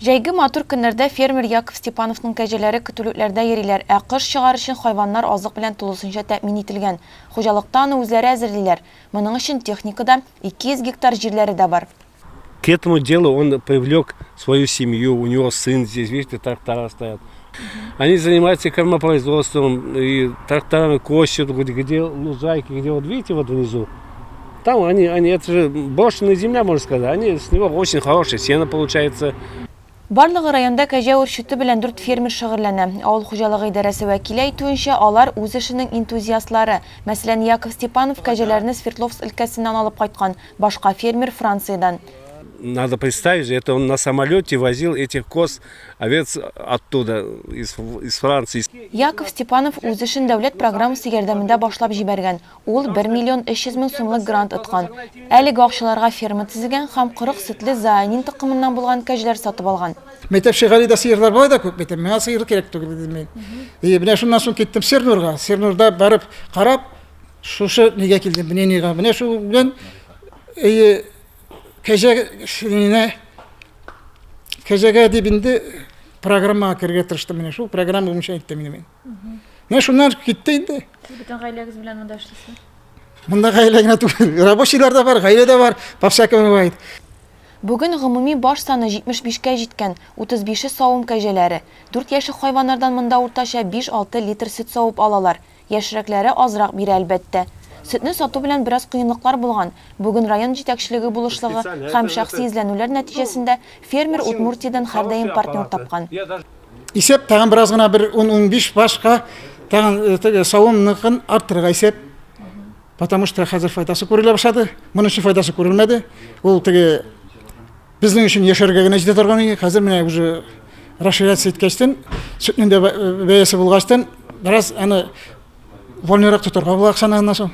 Жәйгі матур көннәрдә фермер Яков Степановның кәҗәләре көтүлекләрдә йөриләр, ә кыш чыгар өчен хайваннар азык белән тулысынча тәэмин ителгән. Хуҗалыкта аны үзләре әзерлиләр. Моның өчен техникада 200 гектар җирләре дә бар. К этому делу он привлек свою семью, у него сын здесь, видите, трактора стоят. Они занимаются кормопроизводством, и тракторами косят, где лужайки, где вот видите вот внизу. Там они это же брошенная земля, можно сказать, они с него очень хорошее сено получается. Барлыгы районда кәҗә үрчүте белән 4 фермер шөгыльләнә. Авыл хуҗалыгы идарәсе вәкиле әйтүенчә, алар үз эшенең энтузиастлары. Мәсәлән, Яков Степанов кәҗәләрне Свердловск өлкәсеннән алып кайткан, башка фермер Франциядән. Надо представить, это он на самолете возил этих коз, овец оттуда, из Франции. Яков Степанов үз эшен дәүләт программасы ярдәмендә башлап җибәргән. Ул 1 миллион 300 мең сумлык грант откан. Әлеге акчаларга ферма төзегән һәм 40 сөтле заанин тукымыннан булган кәҗәләр сатып алган. Мәктәп шигарida сыерлар бар да күп мәктәп. Миңа сыер кирәк түгел дидем мин. Менә шуннан соң киттем Сернурга. Сернурда барып карап, шушы нигә килдем, менә нигә. Менә шу белән кәҗәгә дип инде программага кергә тырыштым. Менә шул программа буенча әйттем мен. Менә шуннан китте инде. Бүтән гаиләгез белән монда эшлисез? Монда гаилә генә түгел. Рабочийлар да бар, гаилә дә бар. По-всякому бывает. Бүген гомуми баш саны 75-кә җиткән, 35-е савым кәҗәләре. 4 яшьлек хайваннардан монда уртача 5-6 литр сөт савып алалар. Яшьрәкләре азрак бирә әлбәттә. Сөтне сату белән бераз кыенлыклар булган. Бүген район җитәкчелеге булышлыгы һәм шәхси изләнүләр нәтиҗәсендә фермер Удмуртиядән һәрдаим партнер тапкан. Исәп тагын бераз гына бер 10-15 башка тагын савымныкын арттырырга исәп. Потому что хәзер файдасы күрелә башлады. Моның өчен файдасы күрелмәде. Ул теге безнең өчен яшәргә генә җитә торган иде. Хәзер менә уже расширяция иткәчтән, сөтнең дә бәясе булгачтан, бераз аны вольнерак тотарга була акчаны аннан соң.